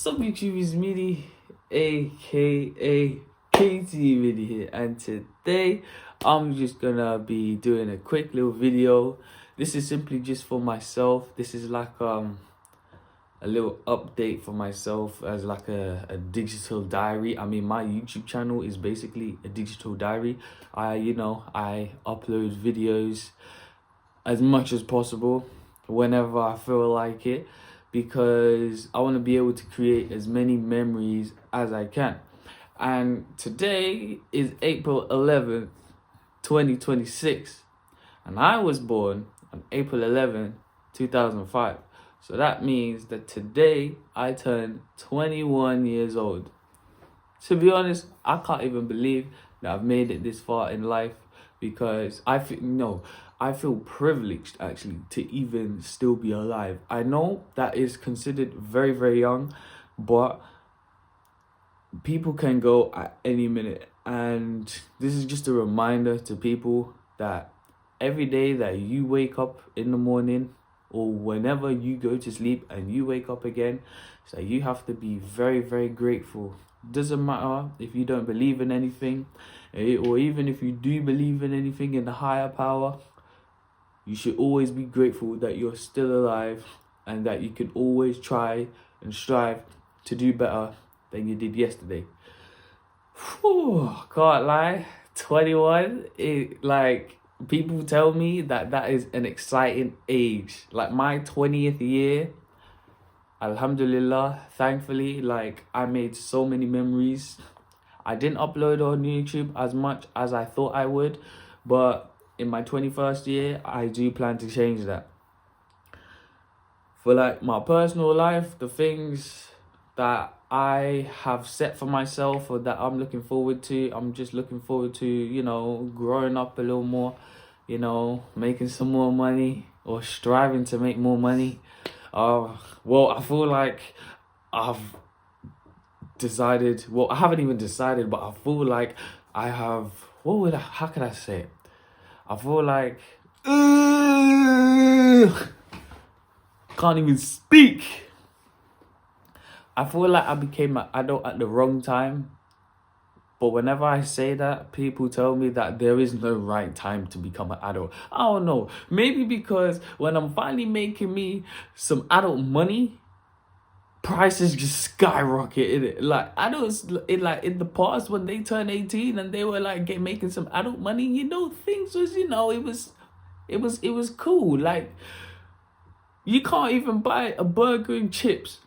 What's up, YouTube? It's Midi, aka KT Midi here, and today I'm just gonna be doing a quick little video. This is simply just for myself. This is like a little update for myself as like a digital diary. I mean, my YouTube channel is basically a digital diary. I upload videos as much as possible whenever I feel like it, because I want to be able to create as many memories as I can. And today is April 11th, 2026. And I was born on April 11th, 2005. So that means that today I turned 21 years old. To be honest, I can't even believe that I've made it this far in life, because I feel privileged actually to even still be alive. I know that is considered very, very young, but people can go at any minute. And this is just a reminder to people that every day that you wake up in the morning, or whenever you go to sleep and you wake up again, so you have to be very, very grateful. Doesn't matter if you don't believe in anything, or even if you do believe in anything, in the higher power, you should always be grateful that you're still alive and that you can always try and strive to do better than you did yesterday. Whew, can't lie, 21, people tell me that is an exciting age. Like my 20th year, alhamdulillah, thankfully, I made so many memories. I didn't upload on YouTube as much as I thought I would, but in my 21st year, I do plan to change that. For my personal life, the things that I have set for myself or that I'm looking forward to, I'm just looking forward to, growing up a little more, making some more money, or striving to make more money. Well, I feel like I've decided, I haven't even decided, but I feel like I have, how can I say it? I feel like, can't even speak. I feel like I became an adult at the wrong time. But whenever I say that, people tell me that there is no right time to become an adult. I don't know. Maybe because when I'm finally making me some adult money, prices just skyrocket. Adults, in the past, when they turned 18 and they were making some adult money, things was, it was cool. You can't even buy a burger and chips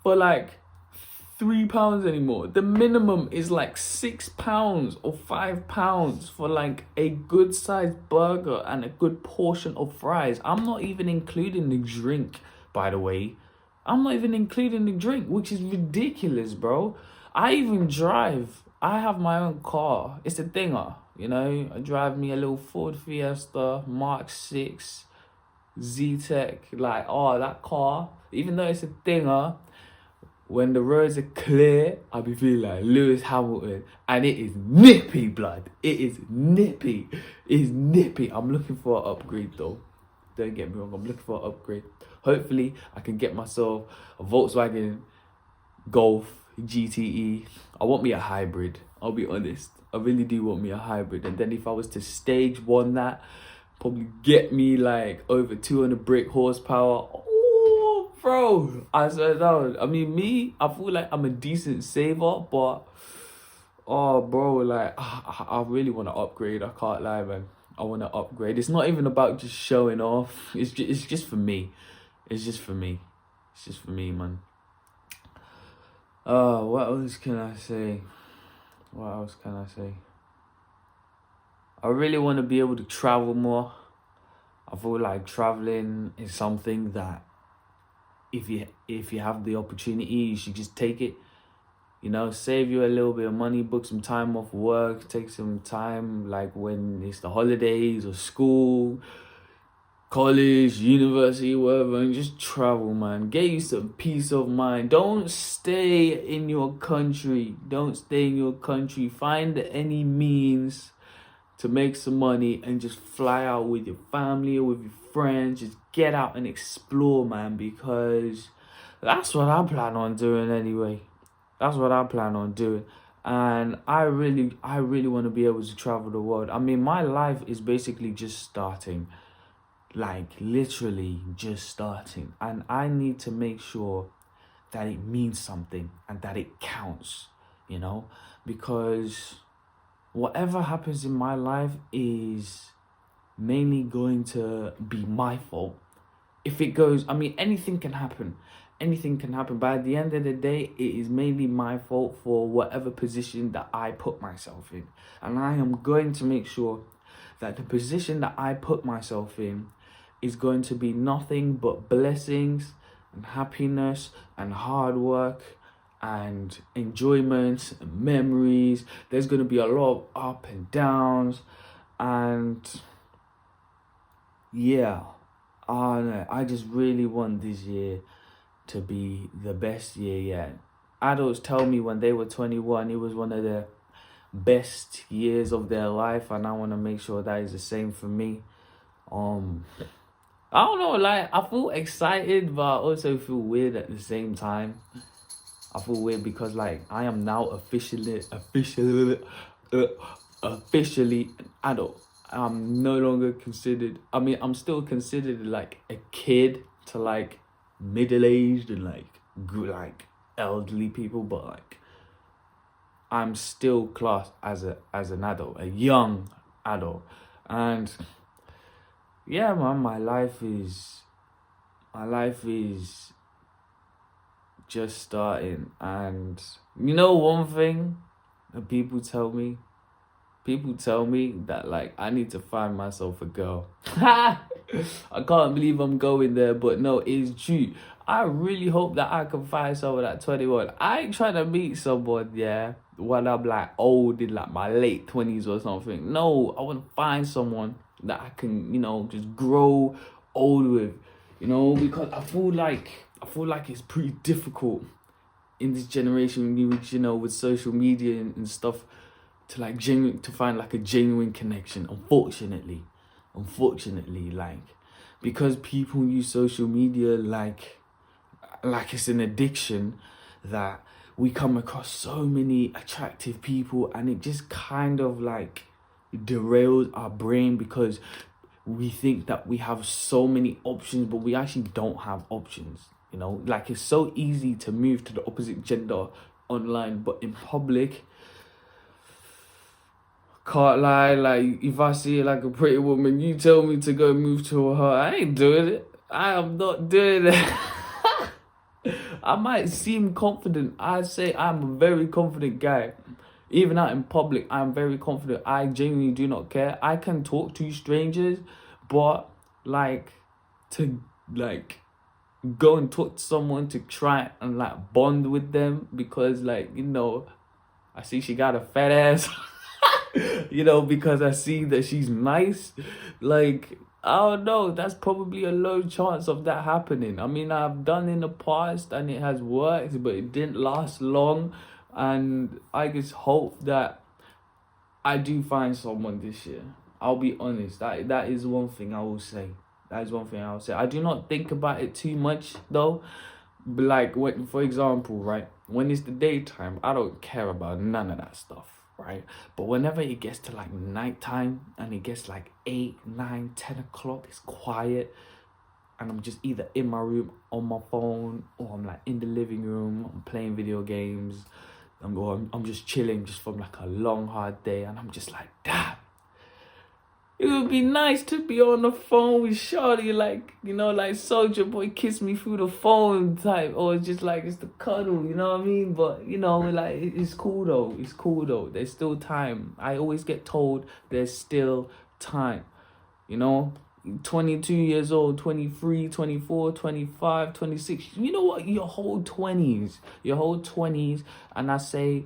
for £3 anymore. The minimum is £6 or £5 for a good sized burger and a good portion of fries. I'm not even including the drink, by the way. I'm not even including the drink, which is ridiculous, bro. I even drive. I have my own car. It's a dinger, I drive me a little Ford Fiesta Mark 6 Z-Tech. That car, even though it's a dinger, when the roads are clear, I'll be feeling like Lewis Hamilton. And it is nippy, blood. It is nippy. It's nippy. I'm looking for an upgrade, though. Don't get me wrong. I'm looking for an upgrade. Hopefully, I can get myself a Volkswagen Golf GTE. I want me a hybrid. I'll be honest. I really do want me a hybrid. And then if I was to stage one that, probably get me over 200 brake horsepower. Bro, I said no. I mean, I feel like I'm a decent saver, but bro, I really want to upgrade. I can't lie, man. I want to upgrade. It's not even about just showing off. It's just for me. It's just for me. It's just for me, man. What else can I say? I really want to be able to travel more. I feel like traveling is something that if you have the opportunity, you should just take it. Save you a little bit of money, book some time off work, take some time when it's the holidays or school, college, university, whatever, and just travel, man. Get you some peace of mind. Don't stay in your country. Find any means to make some money and just fly out with your family or with your friends. Just get out and explore, man, because That's what I plan on doing anyway. That's what I plan on doing. And I really want to be able to travel the world. I mean, my life is basically just starting. Like, literally just starting. And I need to make sure that it means something and that it counts, you know? Because whatever happens in my life is mainly going to be my fault. If it goes, I mean, anything can happen. Anything can happen. But at the end of the day, it is mainly my fault for whatever position that I put myself in. And I am going to make sure that the position that I put myself in is going to be nothing but blessings and happiness and hard work and enjoyment and memories. There's going to be a lot of up and downs. And yeah, I just really want this year to be the best year yet. Adults tell me when they were 21, it was one of the best years of their life, and I want to make sure that is the same for me. I don't know, like, I feel excited, but I also feel weird at the same time. I feel weird because, like, I am now officially an adult. I'm no longer considered, I mean, I'm still considered like a kid to like middle-aged and like elderly people, but like I'm still classed as an adult, a young adult. And yeah, man, my life is just starting. And you know, one thing that people tell me that like I need to find myself a girl. I can't believe I'm going there, but no, it's true. I really hope that I can find someone at 21. I ain't trying to meet someone, yeah, when I'm like old in like my late 20s or something. No, I want to find someone that I can, you know, just grow old with, you know, because I feel like it's pretty difficult in this generation, you know, with social media and stuff, to like to find like a genuine connection. Unfortunately, like, because people use social media like it's an addiction, that we come across so many attractive people, and it just kind of like derails our brain, because we think that we have so many options, but we actually don't have options. You know, like, it's so easy to move to the opposite gender online, but in public, can't lie, like, if I see like a pretty woman, you tell me to go move to her, I ain't doing it. I am not doing it. I might seem confident. I say I'm a very confident guy. Even out in public, I'm very confident. I genuinely do not care. I can talk to strangers, but like, to like go and talk to someone to try and like bond with them, because like, you know, I see she got a fat ass. You know, because I see that she's nice. Like, I don't know, that's probably a low chance of that happening. I mean, I've done in the past and it has worked, but it didn't last long. And I just hope that I do find someone this year. I'll be honest, that is one thing I will say. That is one thing I will say. I do not think about it too much though. But like, when, for example, right, when it's the daytime, I don't care about none of that stuff, right? But whenever it gets to like nighttime and it gets like 8, 9, 10 o'clock, it's quiet, and I'm just either in my room on my phone, or I'm like in the living room, I'm playing video games, I'm just chilling just from like a long hard day, and I'm just like, damn, it would be nice to be on the phone with shawty, like, you know, like Soldier Boy kiss me through the phone type, or just like, it's the cuddle, you know what I mean? But, you know, like, it's cool though, there's still time. I always get told there's still time, you know? 22 years old, 23, 24, 25, 26, you know what, your whole 20s, and I say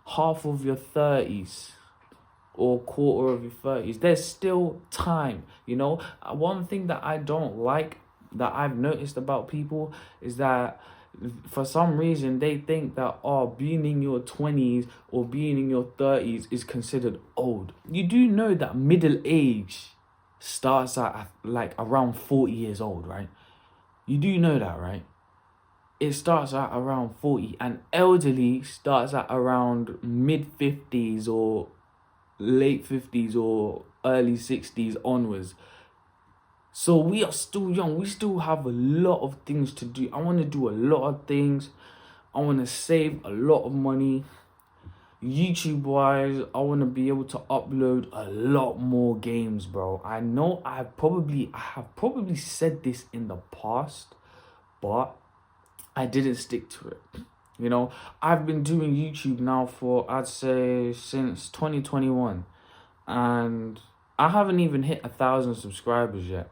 half of your 30s, or quarter of your 30s, there's still time, you know? One thing that I don't like, that I've noticed about people, is that for some reason they think that, oh, being in your 20s or being in your 30s is considered old. You do know that middle age starts at like around 40 years old, right? You do know that, right? it starts at around 40, and elderly starts at around mid 50s or late 50s or early 60s onwards. So we are still young. We still have a lot of things to do. I want to do a lot of things. I want to save a lot of money. YouTube wise, I want to be able to upload a lot more games, bro. I know I have probably said this in the past, but I didn't stick to it. You know, I've been doing YouTube now for, I'd say, since 2021, and I haven't even hit 1,000 subscribers yet.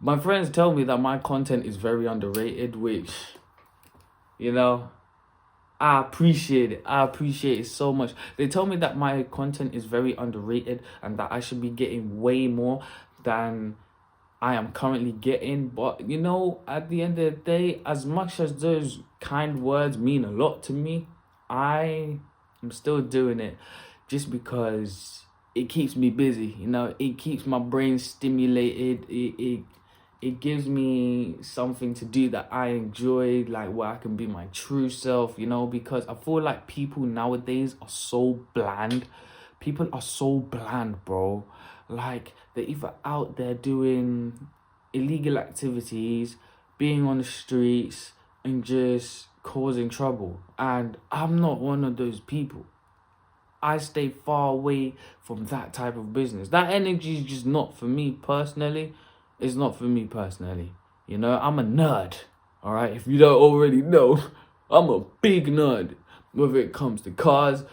My friends tell me that my content is very underrated, which, you know, I appreciate it. I appreciate it so much. They tell me that my content is very underrated and that I should be getting way more than I am currently getting. But, you know, at the end of the day, as much as those kind words mean a lot to me, I am still doing it just because it keeps me busy. You know, it keeps my brain stimulated. It gives me something to do that I enjoy, like where I can be my true self, you know, because I feel like people nowadays are so bland. People are so bland, bro. Like, they're either out there doing illegal activities, being on the streets, and just causing trouble. And I'm not one of those people. I stay far away from that type of business. That energy is just not for me personally. It's not for me personally. You know, I'm a nerd. All right, if you don't already know, I'm a big nerd. Whether it comes to cars,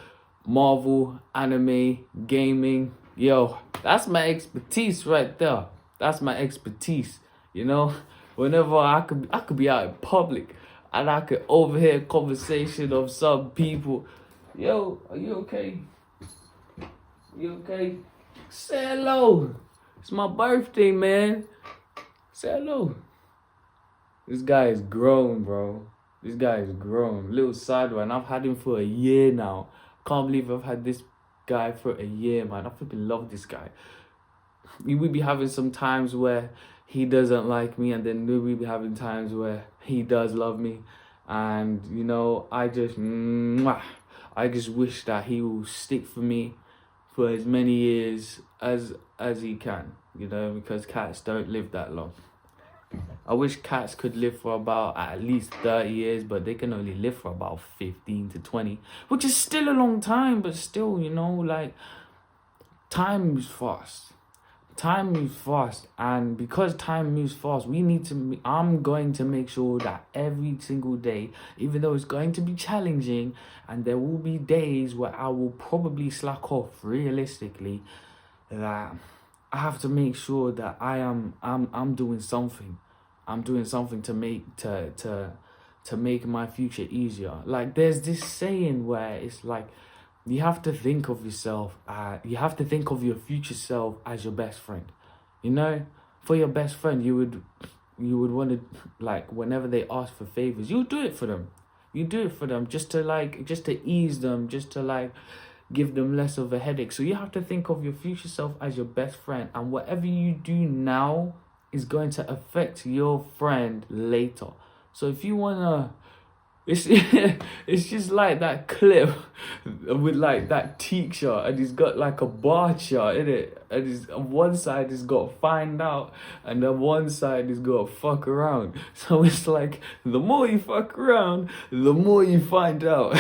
Marvel, anime, gaming, yo, that's my expertise right there. That's my expertise. You know, whenever I could be out in public and I could overhear a conversation of some people. Yo, are you okay? You okay? Say hello. It's my birthday, man. Say hello. This guy is grown, bro. This guy is grown. Little sideways, and I've had him for a year now. Can't believe I've had this guy for a year, man. I freaking love this guy. We will be having some times where he doesn't like me, and then we will be having times where he does love me. And, you know, I just wish that he will stick for me for as many years as he can, you know, because cats don't live that long. I wish cats could live for about at least 30 years, but they can only live for about 15 to 20, which is still a long time, but still, you know, like, time moves fast. Time moves fast, and because time moves fast, I'm going to make sure that every single day, even though it's going to be challenging, and there will be days where I will probably slack off realistically, that I have to make sure that I'm doing something. I'm doing something to make my future easier. Like, there's this saying where it's like, you have to think of yourself, you have to think of your future self as your best friend. You know, for your best friend, you would want to, like, whenever they ask for favors, you do it for them. You do it for them just to ease them, just to, like, give them less of a headache. So you have to think of your future self as your best friend, and whatever you do now is going to affect your friend later. So if you wanna, it's just like that clip with, like, that teacher, and he's got like a bar chart in it, and he's on one side he's got find out, and on one side he's got fuck around. So it's like, the more you fuck around, the more you find out.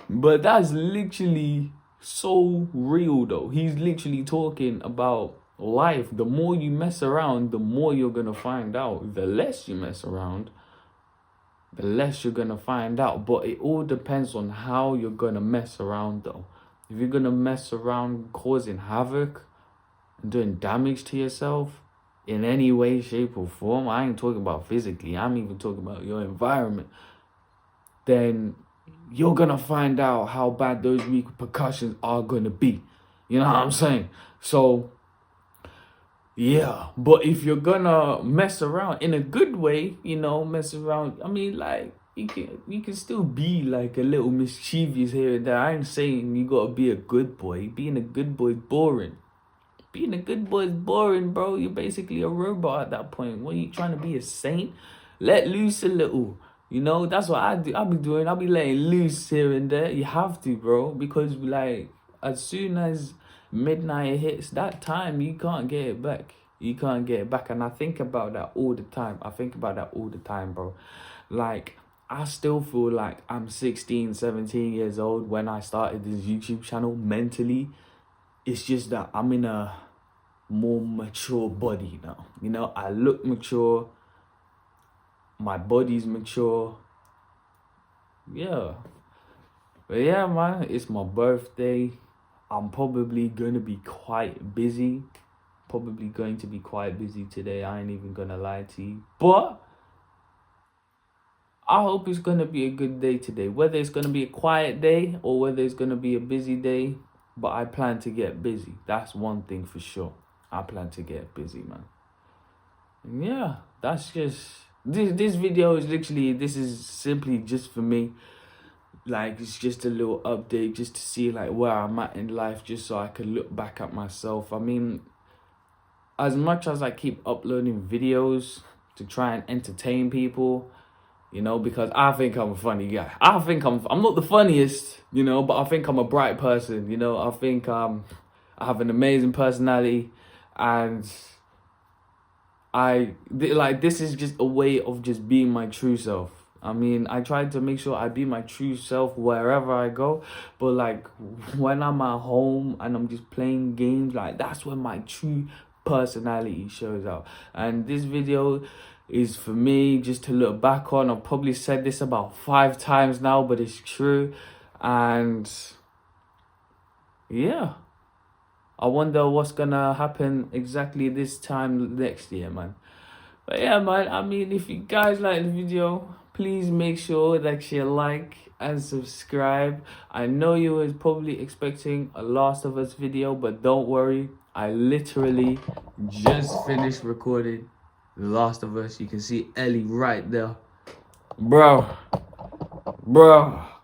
But that's literally so real, though. He's literally talking about life. The more you mess around, the more you're gonna find out. The less you mess around, the less you're gonna find out. But it all depends on how you're gonna mess around, though. If you're gonna mess around causing havoc and doing damage to yourself in any way, shape, or form, I ain't talking about physically, I'm even talking about your environment, then you're gonna find out how bad those repercussions are gonna be. You know what I'm saying? So, yeah. But if you're gonna mess around in a good way, you know, mess around, I mean, like, you can still be like a little mischievous here and there. I ain't saying you gotta be a good boy. Being a good boy is boring. Being a good boy is boring, bro. You're basically a robot at that point. What are you trying to be, a saint? Let loose a little. You know, that's what I do. I'll be doing. I'll be letting loose here and there. You have to, bro, because like as soon as midnight hits, that time you can't get it back. You can't get it back. And I think about that all the time. I think about that all the time, bro. Like, I still feel like I'm 16, 17 years old when I started this YouTube channel mentally. It's just that I'm in a more mature body now. You know, I look mature. My body's mature. Yeah. But yeah, man, it's my birthday. I'm probably going to be quite busy. Probably going to be quite busy today. I ain't even going to lie to you. But I hope it's going to be a good day today. Whether it's going to be a quiet day or whether it's going to be a busy day. But I plan to get busy. That's one thing for sure. I plan to get busy, man. And yeah, that's just... This video is literally... This is simply just for me. Like, it's just a little update just to see like where I'm at in life, just so I can look back at myself. I mean, as much as I keep uploading videos to try and entertain people, you know, because I think I'm a funny guy. I think I'm not the funniest, you know, but I think I'm a bright person, you know. I think I have an amazing personality, and this is just a way of just being my true self. I mean, I try to make sure I be my true self wherever I go. But like when I'm at home and I'm just playing games, like that's when my true personality shows out. And this video is for me just to look back on. I've probably said this about 5 times now, but it's true. And yeah, I wonder what's gonna happen exactly this time next year, man. But yeah, man, I mean, if you guys like the video, please make sure that you like and subscribe. I know you was probably expecting a Last of Us video, but don't worry. I literally just finished recording The Last of Us. You can see Ellie right there. Bro,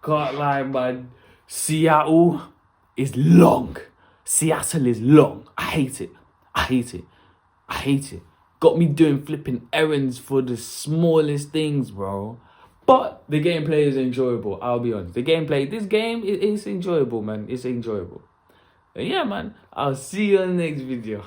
can't lie, man. Seattle is long. Seattle is long. I hate it. Got me doing flipping errands for the smallest things, bro. But the gameplay is enjoyable, I'll be honest. This game is enjoyable, man. It's enjoyable. And yeah, man, I'll see you in the next video.